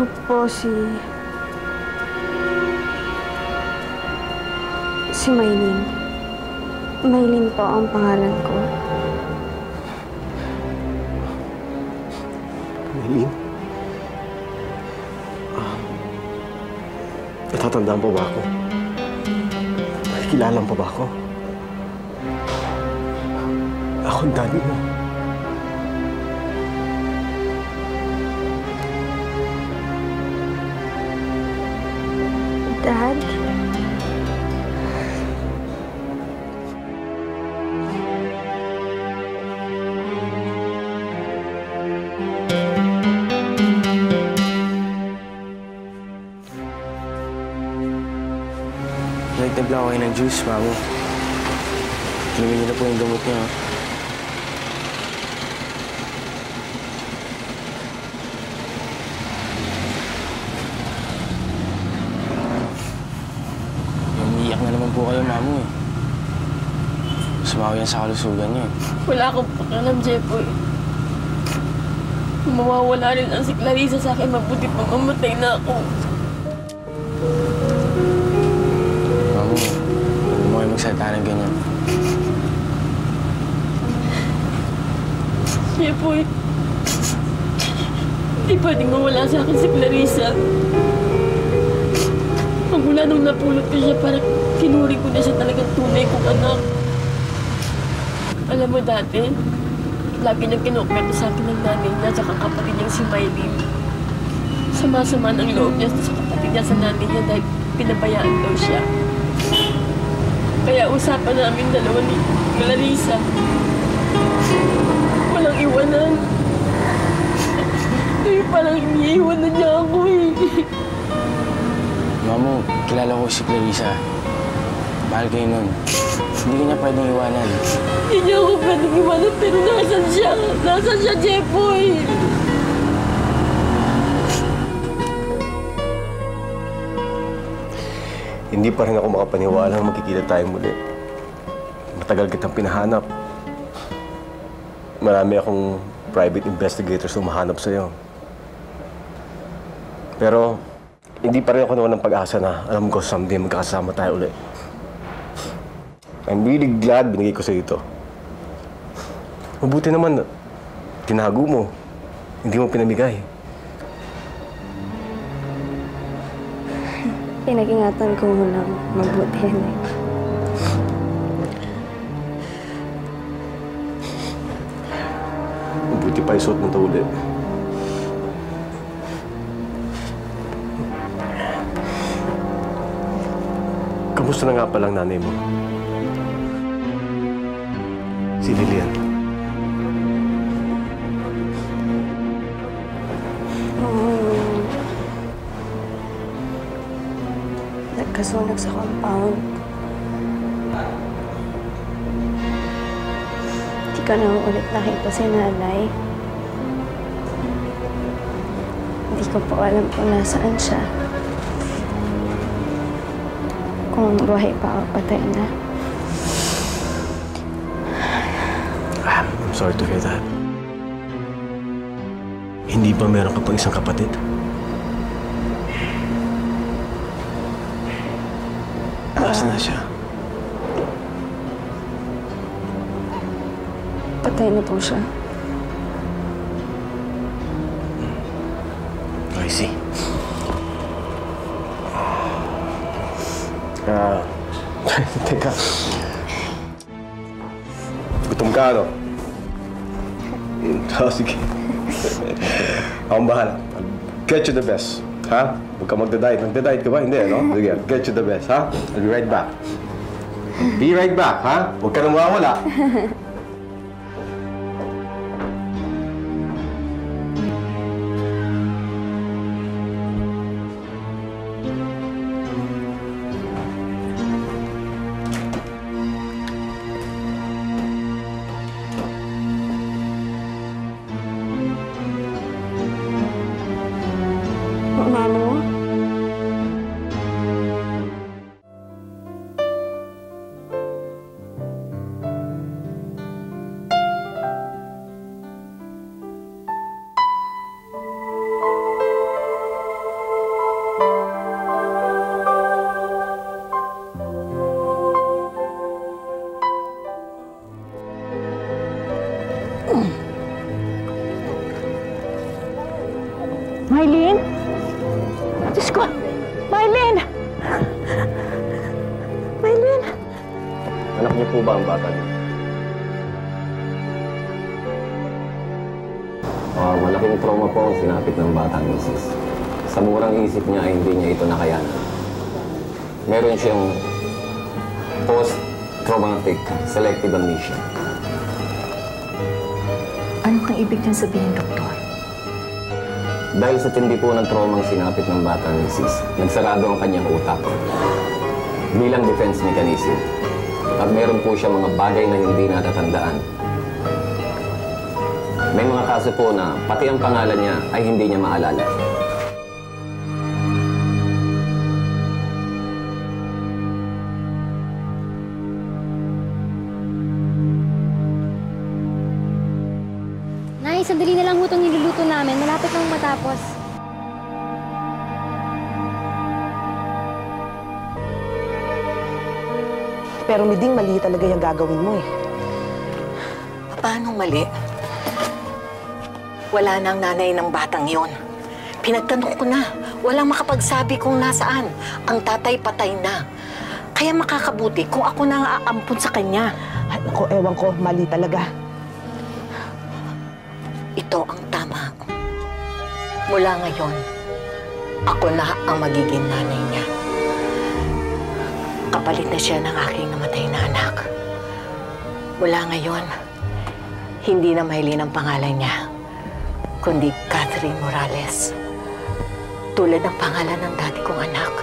Ako po si Maylin. Maylin po ang pangalan ko. Maylin? Natatandaan pa ba ako? Nakikilala pa ba ako? Ako ang daddy mo. Dad? Nagtimpla ko kayo ng juice, Mamo. Inumin niyo na po yung gamot niya, ha? Umiiyak na naman po kayo, Mamo, eh. Sumawa yan sa kalusugan niyo, eh. Wala akong pakialam, Jepoy. Kung mawawala rin ang si Clarissa sa akin, mabuti pang mamatay na ako. Mamo, huwag mo kayo magsalita ng ganyan. Jepoy, hindi pwedeng mawala sa akin si Clarissa. Magmula nung napulot ko siya, parang kinuri ko na siya talagang tunay kong anak. Alam mo dati, lagi niyang kinukwento sa akin ng nanay niya at kapatid niyang si Maylin. Sama-sama ng loob niya sa kapatid niya sa nanay niya dahil pinabayaan daw siya. Kaya usapan namin dalawa ni Clarissa. Walang iwanan. Ngayon parang iniiwan na niya ako eh. Mamo, kilala ko si Clarissa. Mahal kayo nun. Hindi ka niya pwedeng iwanan. Hindi niya ako pwedeng iwanan pero nasan siya? Nasan siya, Jepoy? Hindi pa rin ako makapaniwala na magkikita tayo muli. Matagal kitang pinahanap. Marami akong private investigators na humahanap sa'yo. Pero, hindi pa rin ako nawalan ng pag-asa na alam ko someday magkakasama tayo ulit. I'm really glad binigay ko sa'yo ito. Mabuti naman, tinago mo. Hindi mo pinamigay. Pinag-ingatan ko munang mabuti yan eh. Mabuti pa isuot mo ito ulit. Kamusta na nga palang nanay mo? Si Lilian. Nagkasunog sa compound. Hindi ko na ulit nakita si nanay. Hindi ko po alam kung nasaan siya. Kung buhay pa o patay na. I'm sorry to hear that. Hindi ba meron ka pang isang kapatid? Nasaan na siya? Patay na po siya. I see. Teka. Gutom ka, no? Sige. Akong bahala. I'll get you the best. Ha? Huwag ka magda-diet. Nagda-diet ka ba? Hindi, no? Sige, I'll get you the best, ha? I'll be right back. Be right back, ha? Huwag ka nang mawawala. Mama mo? Mylene? Diyos ko! Mylene! Mylene! Anak niyo po ba ang bata niyo? Malaking trauma po ang sinapit ng bata, Mrs. Sa murang isip niya ay hindi niya ito nakayanan. Meron siyang post-traumatic selective amnesia. Ano kang ibig niyang sabihin, Doktor? Dahil sa tindi po ng trauma ang sinapit ng bata, Mrs., nagsarado ang kanyang utak bilang defense mechanism. At meron po siya mga bagay na hindi natatandaan. May mga kaso po na pati ang pangalan niya ay hindi niya maalala. Nay, sandali na lang ho itong niluluto namin. Malapit nang matapos. Pero Miding, mali talaga yung gagawin mo eh. Paano mali? Wala na ang nanay ng batang yon. Pinagtanong ko na. Walang makapagsabi kung nasaan. Ang tatay patay na. Kaya makakabuti kung ako na ang aampun sa kanya. Ako, ewan ko, mali talaga. Ito ang tama. Mula ngayon, ako na ang magiging nanay niya. Kapalit na siya ng aking namatay na anak. Mula ngayon, hindi na Mylene ang pangalan niya, kundi Catherine Morales. Tulad ng pangalan ng dati kong anak.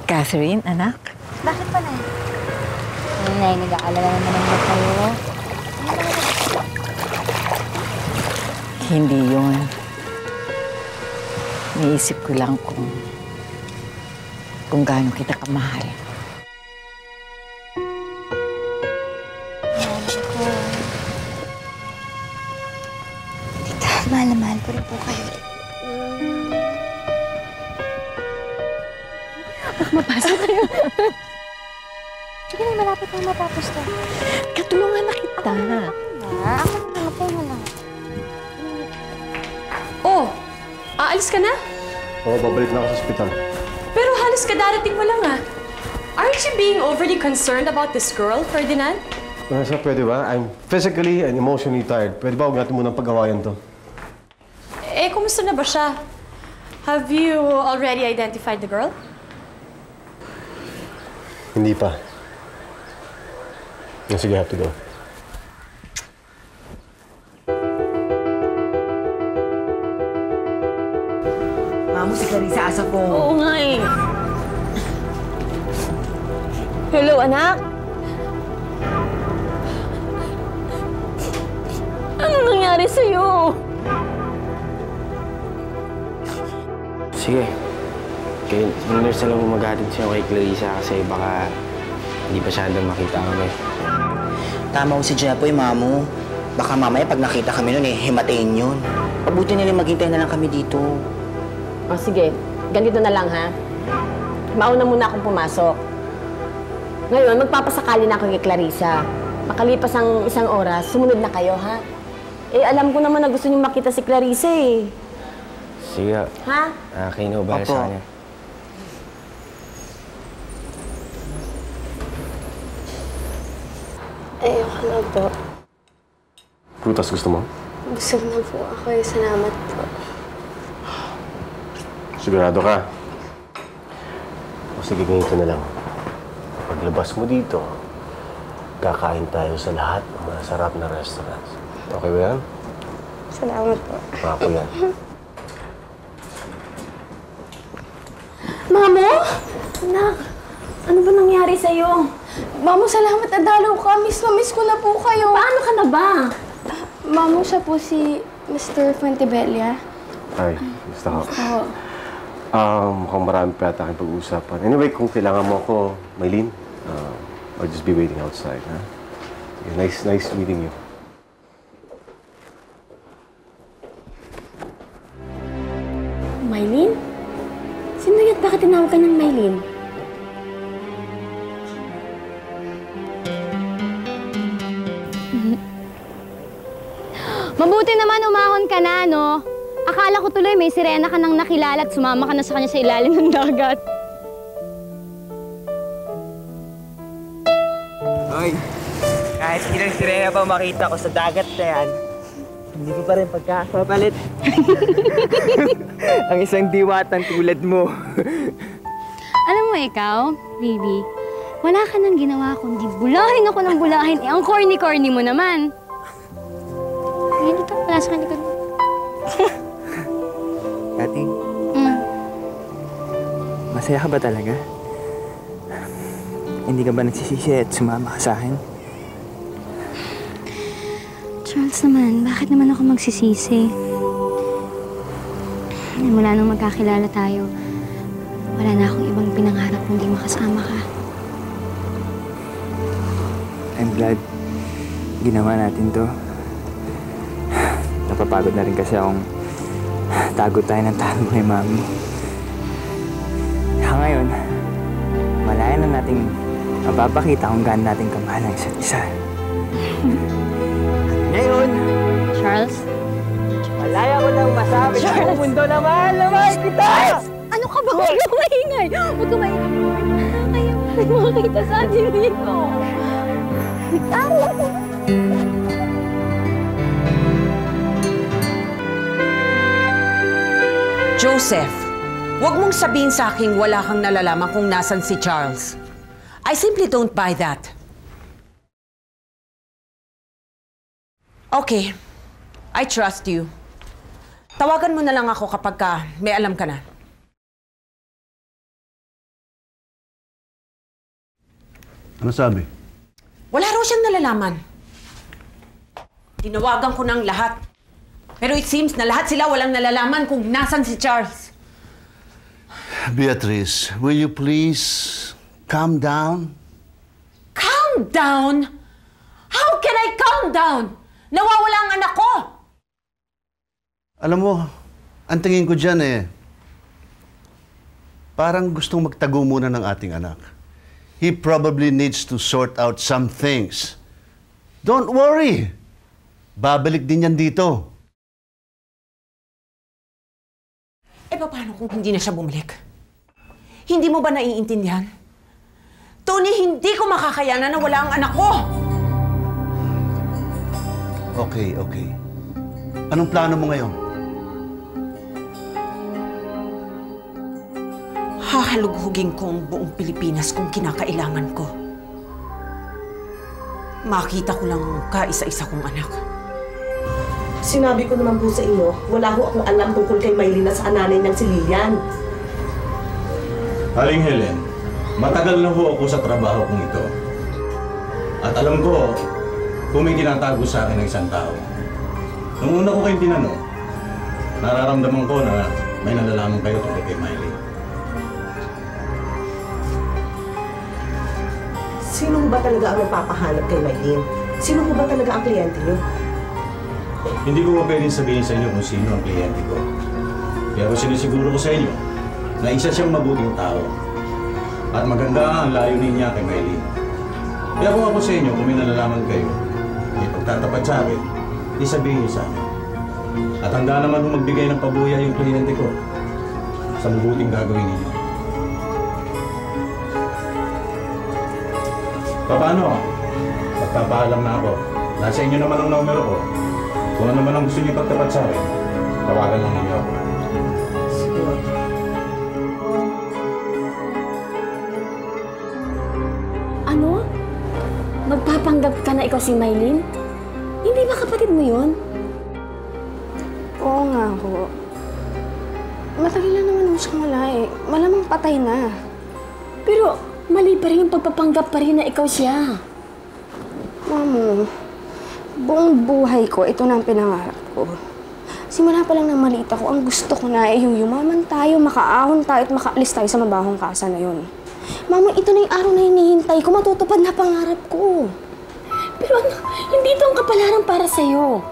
Catherine, anak? Bakit pa, Nay? Nay, nag-aalala naman naman kayo. Hindi yun. Naisip ko lang kung gaano kita kamahal. Tita, mahal na mahal ko rin po kayo. Mapasok kayo. Sige na, malapit na matapos to. Katulungan na kita. Ako na, matay mo lang. Oh, aalis ka na? Oo, babalik na ako sa ospital. Pero halos kadarating mo lang ah. Aren't you being overly concerned about this girl, Ferdinand? Vanessa, pwede ba? I'm physically and emotionally tired. Pwede ba huwag natin munang pag-awayan to? Eh, kumusta na ba siya? Have you already identified the girl? Hindi pa. Sige, I have to go. Mamo, si Clarissa asa ko. Oo nga eh. Hello, anak? Anong nangyari sa'yo? Sige. Kaya nurse na lang maghatid siya kay Clarissa kasi baka hindi pa siya makita kami. Tama ko si Jepoy, Mamo. Baka mamaya pag nakita kami nun himatayin yun. Pabuti nila maghintay na lang kami dito. O sige, ganito na lang ha. Mauna muna akong pumasok. Ngayon, magpapasakali na ako kay Clarissa. Makalipas ang isang oras, sumunod na kayo ha. Eh, alam ko naman na gusto niyo makita si Clarissa eh. Sige. Ha? Kayo na ba sa kanya? Ayoko na po. Prutas gusto mo? Busog na po ako eh. Salamat po. Sigurado ka? O sige, ganito na lang. Paglabas mo dito, kakain tayo sa lahat ng masarap na restaurants. Okay ba yan? Salamat po. Ako yan. Mamo? Anak, ano ba nangyari sa'yo? Mamo, salamat na dalaw ka. Miss na miss ko na po kayo. Paano ka na ba? Mamo, siya po si Mr. Fuentebella. Ay, gusto ko. Oo. Mukhang marami pa yata aking pag-uusapan. Anyway, kung kailangan mo ako, Mylene, I'll just be waiting outside, ha? Nice meeting you. Mylene? Sino yan? Bakit tinawag ka ng Mylene? Nagugutom ka na, no? Akala ko tuloy may sirena ka nang nakilala at sumama ka na sa kanya sa ilalim ng dagat. Hoy, kahit ilang sirena pa makita ko sa dagat na yan, hindi ko pa rin pagkakapalit. Ang isang diwatang tulad mo. Alam mo ikaw, baby, wala ka nang ginawa kundi bulahin ako ng bulahin. Eh, ang corny-corny mo naman. Ngayon dito, wala sa kanya ko. Kating, masaya ka ba talaga? Hindi ka ba nagsisisi at sumama ka sa akin? Charles naman, bakit naman ako magsisisi? Mula nung magkakilala tayo, wala na akong ibang pinangarap kundi makasama ka. I'm glad ginawa natin to. Napapagod na rin kasi akong tago tayo ng tago kay Mami. Kaya ngayon, malaya na nating mapapakita kung gaano natin kamahal ang isa't isa. At ngayon, Charles? malaya ko nang masabi sa buong mundo na mahal kita! Ano ka ba? Huwag ka maingay! Huwag ka maingay! Kaya makakita sa atin dito. Joseph, huwag mong sabihin sa akin wala kang nalalaman kung nasan si Charles. I simply don't buy that. Okay, I trust you. Tawagan mo na lang ako kapag may alam ka na. Ano sabi? Wala raw siyang nalalaman. Tinawagan ko ng lahat. Pero it seems na lahat sila walang nalalaman kung nasan si Charles. Beatrice, will you please calm down? Calm down? How can I calm down? Nawawala ang anak ko! Alam mo, ang tingin ko dyan parang gustong magtago muna ng ating anak. He probably needs to sort out some things. Don't worry! Babalik din yan dito. Eh, paano kung hindi na siya bumalik? Hindi mo ba naiintindihan? Tony, hindi ko makakayanan na wala ang anak ko! Okay, okay. Anong plano mo ngayon? Hahalughugin ko ang buong Pilipinas kung kinakailangan ko. Makita ko lang ang kaisa-isa kong anak. Sinabi ko naman po sa inyo, wala ho akong alam tungkol kay Maylin at sa nanay niyang si Lilian. Aling Helen, matagal na ho ako sa trabaho kong ito. At alam ko kung may tinatago sa akin ng isang tao. Nung una ko kayong tinanong, nararamdaman ko na may nalalaman kayo tungkol kay Maylin. Sino ba talaga ang nagpapahanap kay Maylin? Sino ba talaga ang kliyente niyo? Hindi ko pa pwedeng sabihin sa inyo kung sino ang kliyente ko. Pero sinisiguro ko sa inyo na isa siyang mabuting tao. At maganda ang layunin niya kay Maylin. Kaya kung ako sa inyo, kung may nalalaman kayo, may pagtatapat sa akin, isabihin niyo sa akin. At handa naman kung magbigay ng pabuya yung kliyente ko sa mabuting gagawin ninyo. Paano? Magpapaalam na ako. Nasa inyo naman ang numero ko. Kung ano man ang gusto niyo pagtapat sa akin, tawagan lang ninyo ako. Siguro. Ano? Magpapanggap ka na ikaw si Maylin? Hindi ba kapatid mo yun? Oo nga ako. Matagal na naman ako siyang wala eh. Malamang patay na. Pero mali pa rin yung pagpapanggap pa rin na ikaw siya. Mamo, buong buhay ko, ito na ang pinangarap ko. Simula pa lang ng maliit ako, ang gusto ko na yung yumaman tayo, makaahon tayo at makaalis tayo sa mabahong kasa na yun. Mama, ito na yung araw na hinihintay ko, matutupad na pangarap ko. Pero ano, hindi ito ang kapalaran para sa'yo.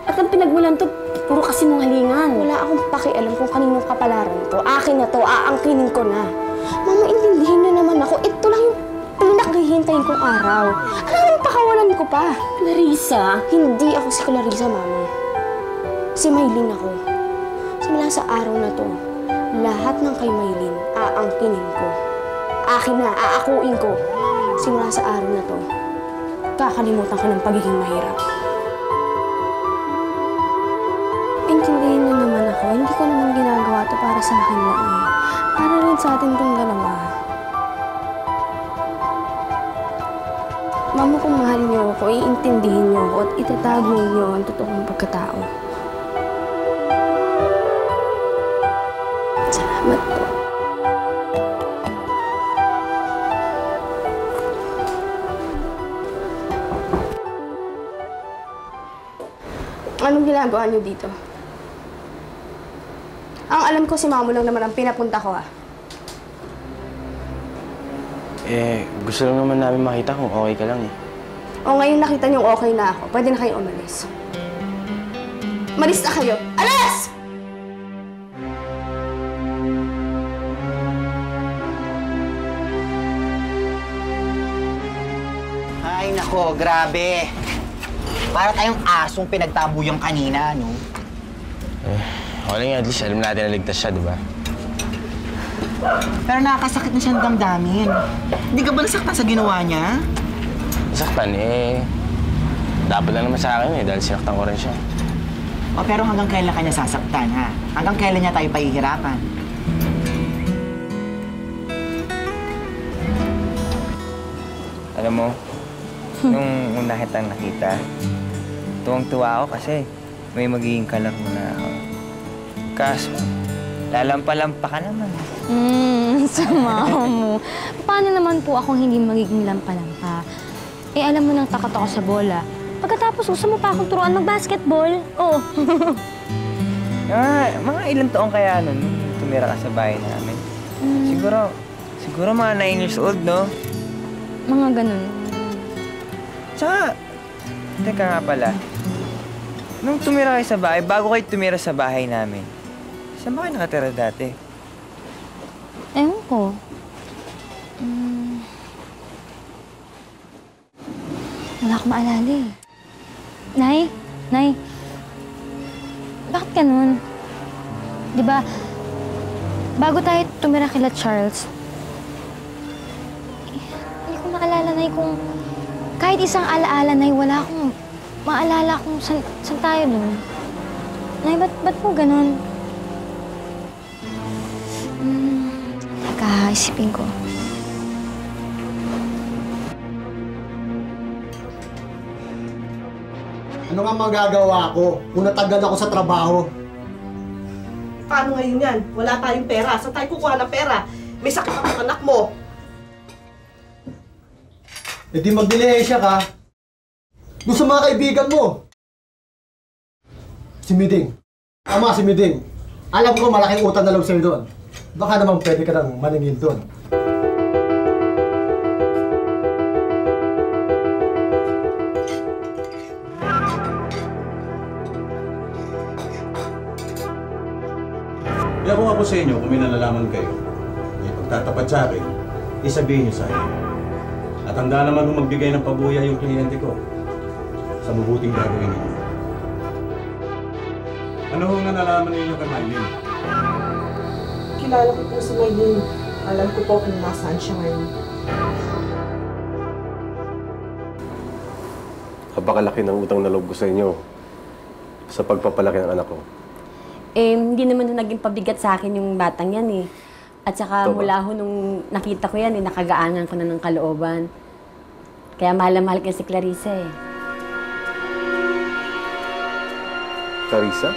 At ang pinagmulan to, puro kasinungalingan. Wala akong pakialam kung kaninong kapalaran to. Akin na to, aangkinin ko na. Mama, intindihin na naman ako. Ito lang yung pinakhihintayin kong araw. Ano naman pakawalan ko pa? Clarissa? Hindi ako si Clarissa, Mama. Si Maylin ako. Simula sa araw na to, lahat ng kay Maylin, aangkinin ko. Akin na, aakuin ko. Simula sa araw na to, kakalimutan ko ng pagiging mahirap. Intindihin niyo naman ako, hindi ko naman ginagawa to para sa akin lang eh. Para rin sa atin tong dalawa. Mama, kung mahal niyo ako, iintindihin niyo ako at itatago niyo ang totoong pagkatao. Salamat po. Anong ginagawa niyo dito? Ang alam ko si Mamo lang naman ang pinapunta ko Gusto lang naman namin makita kung okay ka lang eh. O ngayon nakita niyong okay na ako, pwede na kayong umalis. Malis na kayo! Alas! Ay, nako, grabe. Para tayong asong pinagtabuyang kanina, no? Okay nga, at least alam natin na ligtas siya, di ba? Pero nakakasakit na siyang damdamin. Hindi ka ba nasaktan sa ginawa niya? Nasaktan dapat lang naman sa akin dahil sinaktan ko rin siya. O pero hanggang kailan kanya sasaktan, ha? Hanggang kailan niya tayo pahihirapan? Alam mo, nung una kitang nakita, tuwang-tuwa ako kasi may magiging kalaro na ako. Kaso, lalampa-lampa ka naman. Sama mo. Paano naman po akong hindi magiging lampa-lampa? Alam mo nang takot ako sa bola. Pagkatapos, gusto mo pa akong turuan mag-basketball? Oo. Mga ilang taong kaya nun, tumira ka sa bahay namin. Siguro mga 9 years old, no? Mga ganun. Tsaka, teka nga pala, nung tumira kayo sa bahay, bago kayo tumira sa bahay namin, saan ba kayo nakatira dati? Ewan ko. Wala akong maalala eh. Nay, bakit ganun? Di ba, bago tayo tumira kila Charles, hindi ko maalala, Nay, kung kahit isang alaala, Nay, wala akong maalala kung saan tayo dun. Nay, ba't po ganun? Teka, isipin ko. Ano nga magagawa ko kung natanggal ako sa trabaho? Paano ngayon yan? Wala tayong pera. Saan tayo kukuha ng pera? May sakit ang anak mo. E di magdilihensya ka. Doon sa mga kaibigan mo. Si Miding. Tama, si Miding. Alam ko malaking utang na loob sa'yo doon. Baka naman pwede ka nang maningil doon. Kaya kung ako sa inyo, kung may nalalaman kayo, may pagtatapat sa akin, isabihin niyo sa akin. At handa naman kung magbigay ng pabuya yung kliyente ko sa mabuting gagawin ninyo. Ano hong nalalaman ninyo kay Maylin? Kilala ko po si Maylin. Alam ko po kung nasaan siya ngayon. Napakalaki ng utang na loob ko sa inyo sa pagpapalaki ng anak ko. Hindi naman naging pabigat sa akin yung batang yan eh. At saka mula ho nung nakita ko yan, nakagaanan ko na ng kalooban. Kaya mahal na mahal ko si Clarissa eh. Clarissa?